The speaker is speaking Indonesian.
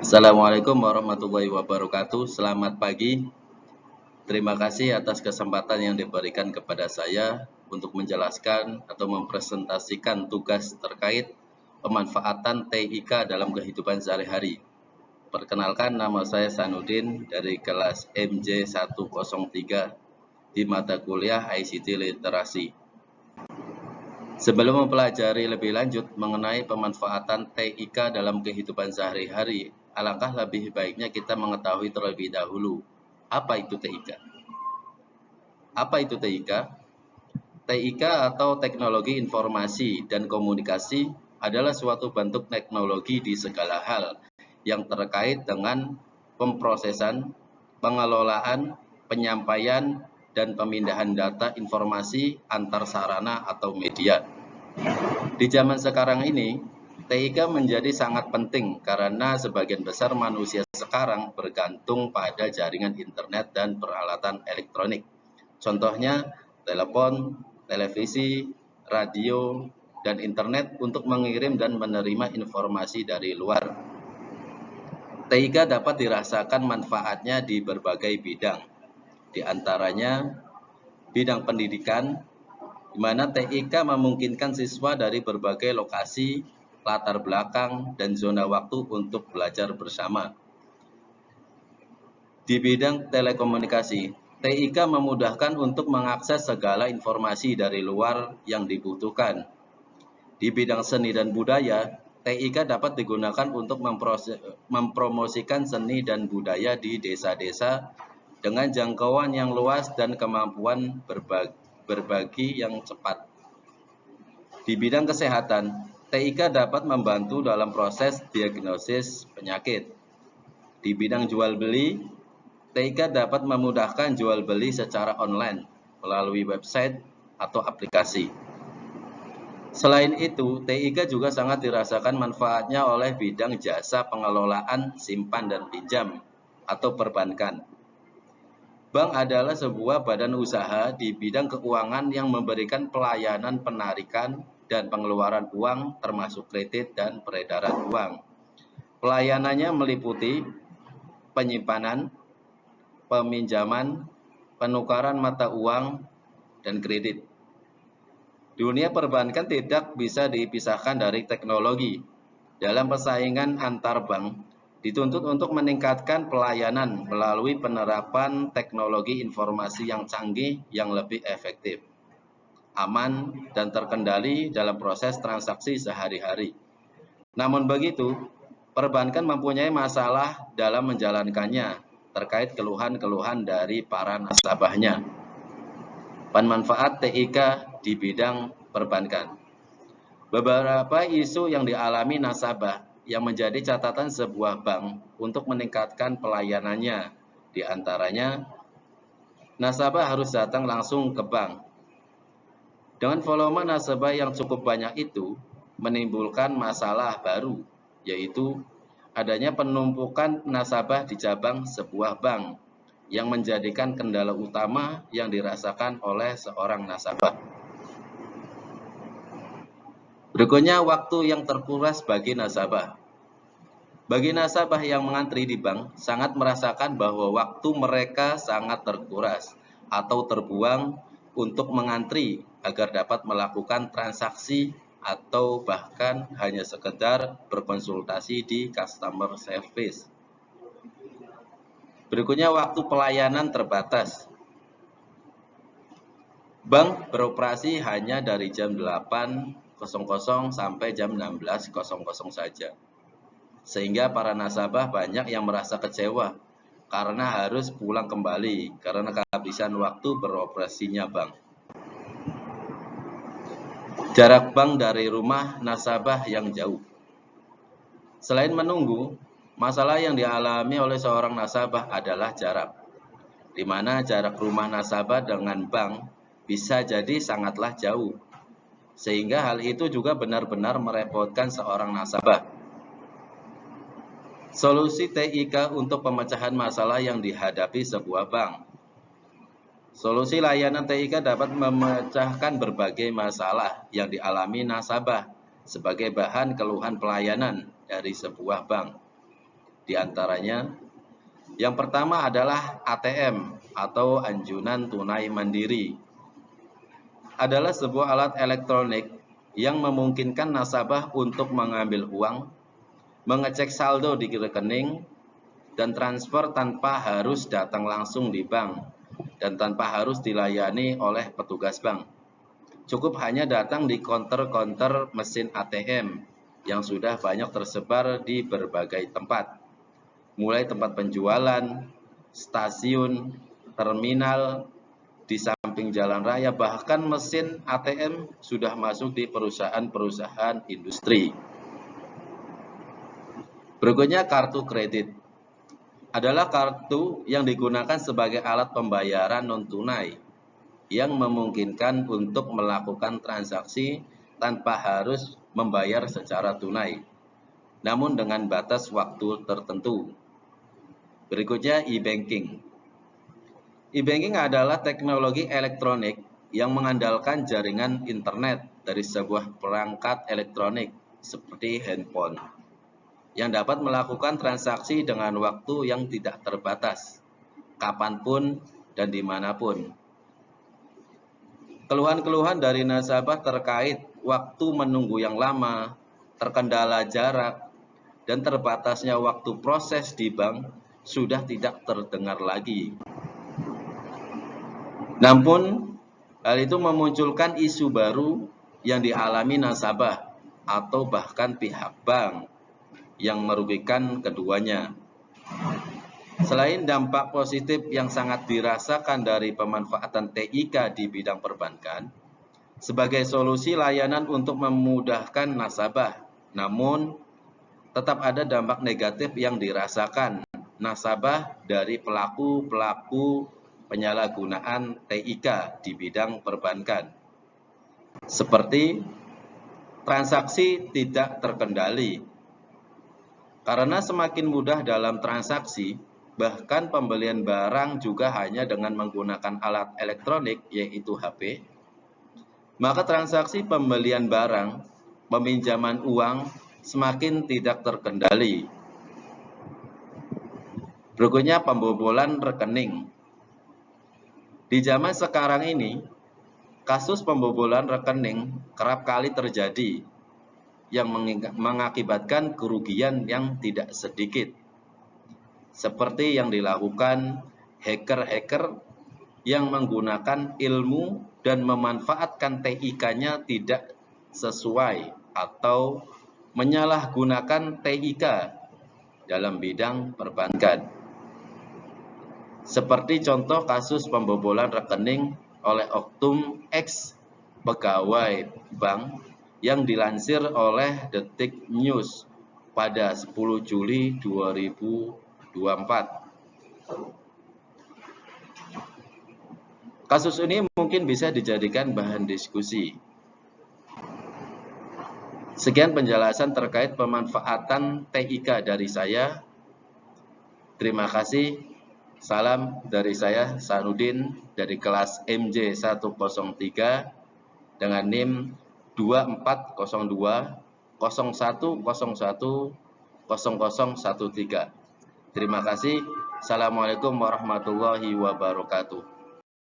Assalamualaikum warahmatullahi wabarakatuh. Selamat pagi. Terima kasih atas kesempatan yang diberikan kepada saya untuk menjelaskan atau mempresentasikan tugas terkait pemanfaatan TIK dalam kehidupan sehari-hari. Perkenalkan, nama saya Sanudin dari kelas MJ103 di mata kuliah ICT Literasi. Sebelum mempelajari lebih lanjut mengenai pemanfaatan TIK dalam kehidupan sehari-hari, alangkah lebih baiknya kita mengetahui terlebih dahulu apa itu TIK. Apa itu TIK? TIK atau Teknologi Informasi dan Komunikasi adalah suatu bentuk teknologi di segala hal yang terkait dengan pemrosesan, pengelolaan, penyampaian, dan pemindahan data informasi antar sarana atau media. Di zaman sekarang ini, TIK menjadi sangat penting karena sebagian besar manusia sekarang bergantung pada jaringan internet dan peralatan elektronik. Contohnya, telepon, televisi, radio, dan internet untuk mengirim dan menerima informasi dari luar. TIK dapat dirasakan manfaatnya di berbagai bidang, di antaranya bidang pendidikan, di mana TIK memungkinkan siswa dari berbagai lokasi, latar belakang, dan zona waktu untuk belajar bersama. Di bidang telekomunikasi, TIK memudahkan untuk mengakses segala informasi dari luar yang dibutuhkan. Di bidang seni dan budaya, TIK dapat digunakan untuk mempromosikan seni dan budaya di desa-desa dengan jangkauan yang luas dan kemampuan berbagi yang cepat. Di bidang kesehatan, TIK dapat membantu dalam proses diagnosis penyakit. Di bidang jual beli, TIK dapat memudahkan jual beli secara online melalui website atau aplikasi. Selain itu, TIK juga sangat dirasakan manfaatnya oleh bidang jasa pengelolaan simpan dan pinjam atau perbankan. Bank adalah sebuah badan usaha di bidang keuangan yang memberikan pelayanan penarikan dan pengeluaran uang termasuk kredit dan peredaran uang. Pelayanannya meliputi penyimpanan, peminjaman, penukaran mata uang, dan kredit. Dunia perbankan tidak bisa dipisahkan dari teknologi. Dalam persaingan antar bank, dituntut untuk meningkatkan pelayanan melalui penerapan teknologi informasi yang canggih yang lebih efektif, aman, dan terkendali dalam proses transaksi sehari-hari. Namun begitu, perbankan mempunyai masalah dalam menjalankannya terkait keluhan-keluhan dari para nasabahnya. Pemanfaat TIK di bidang perbankan. Beberapa isu yang dialami nasabah yang menjadi catatan sebuah bank untuk meningkatkan pelayanannya. Di antaranya, nasabah harus datang langsung ke bank. Dengan volume nasabah yang cukup banyak itu, menimbulkan masalah baru, yaitu adanya penumpukan nasabah di cabang sebuah bank yang menjadikan kendala utama yang dirasakan oleh seorang nasabah. Berikutnya, waktu yang terkuras bagi nasabah. Bagi nasabah yang mengantri di bank, sangat merasakan bahwa waktu mereka sangat terkuras atau terbuang untuk mengantri agar dapat melakukan transaksi atau bahkan hanya sekedar berkonsultasi di customer service. Berikutnya, waktu pelayanan terbatas. Bank beroperasi hanya dari jam 8.00 sampai jam 16.00 saja. Sehingga para nasabah banyak yang merasa kecewa karena harus pulang kembali karena kehabisan waktu beroperasinya bank. Jarak bank dari rumah nasabah yang jauh. Selain menunggu, masalah yang dialami oleh seorang nasabah adalah jarak, di mana jarak rumah nasabah dengan bank bisa jadi sangatlah jauh, sehingga hal itu juga benar-benar merepotkan seorang nasabah. Solusi TIK untuk pemecahan masalah yang dihadapi sebuah bank. Solusi layanan TIK dapat memecahkan berbagai masalah yang dialami nasabah sebagai bahan keluhan pelayanan dari sebuah bank. Di antaranya, yang pertama adalah ATM atau Anjunan Tunai Mandiri. Adalah sebuah alat elektronik yang memungkinkan nasabah untuk mengambil uang, mengecek saldo di rekening, dan transfer tanpa harus datang langsung di bank dan tanpa harus dilayani oleh petugas bank. Cukup hanya datang di konter-konter mesin ATM yang sudah banyak tersebar di berbagai tempat, mulai tempat penjualan, stasiun, terminal, di samping jalan raya, bahkan mesin ATM sudah masuk di perusahaan-perusahaan industri. Berikutnya kartu kredit. Adalah kartu yang digunakan sebagai alat pembayaran non-tunai yang memungkinkan untuk melakukan transaksi tanpa harus membayar secara tunai, namun dengan batas waktu tertentu. Berikutnya e-banking. E-banking adalah teknologi elektronik yang mengandalkan jaringan internet dari sebuah perangkat elektronik seperti handphone, yang dapat melakukan transaksi dengan waktu yang tidak terbatas, kapanpun dan dimanapun. Keluhan-keluhan dari nasabah terkait waktu menunggu yang lama, terkendala jarak, dan terbatasnya waktu proses di bank sudah tidak terdengar lagi. Namun, hal itu memunculkan isu baru yang dialami nasabah atau bahkan pihak bank yang merugikan keduanya. Selain dampak positif yang sangat dirasakan dari pemanfaatan TIK di bidang perbankan, sebagai solusi layanan untuk memudahkan nasabah, namun tetap ada dampak negatif yang dirasakan nasabah dari pelaku-pelaku penyalahgunaan TIK di bidang perbankan, seperti transaksi tidak terkendali. Karena semakin mudah dalam transaksi, bahkan pembelian barang juga hanya dengan menggunakan alat elektronik, yaitu HP, maka transaksi pembelian barang, peminjaman uang semakin tidak terkendali. Berikutnya pembobolan rekening. Di zaman sekarang ini, kasus pembobolan rekening kerap kali terjadi yang mengakibatkan kerugian yang tidak sedikit, seperti yang dilakukan hacker-hacker yang menggunakan ilmu dan memanfaatkan TIK-nya tidak sesuai atau menyalahgunakan TIK dalam bidang perbankan. Seperti contoh kasus pembobolan rekening oleh oknum ex pegawai bank yang dilansir oleh Detik News pada 10 Juli 2024. Kasus ini mungkin bisa dijadikan bahan diskusi. Sekian penjelasan terkait pemanfaatan TIK dari saya. Terima kasih. Salam dari saya, Sanudin, dari kelas MJ 103 dengan NIM 2402 0101 0013. Terima kasih. Assalamualaikum warahmatullahi wabarakatuh.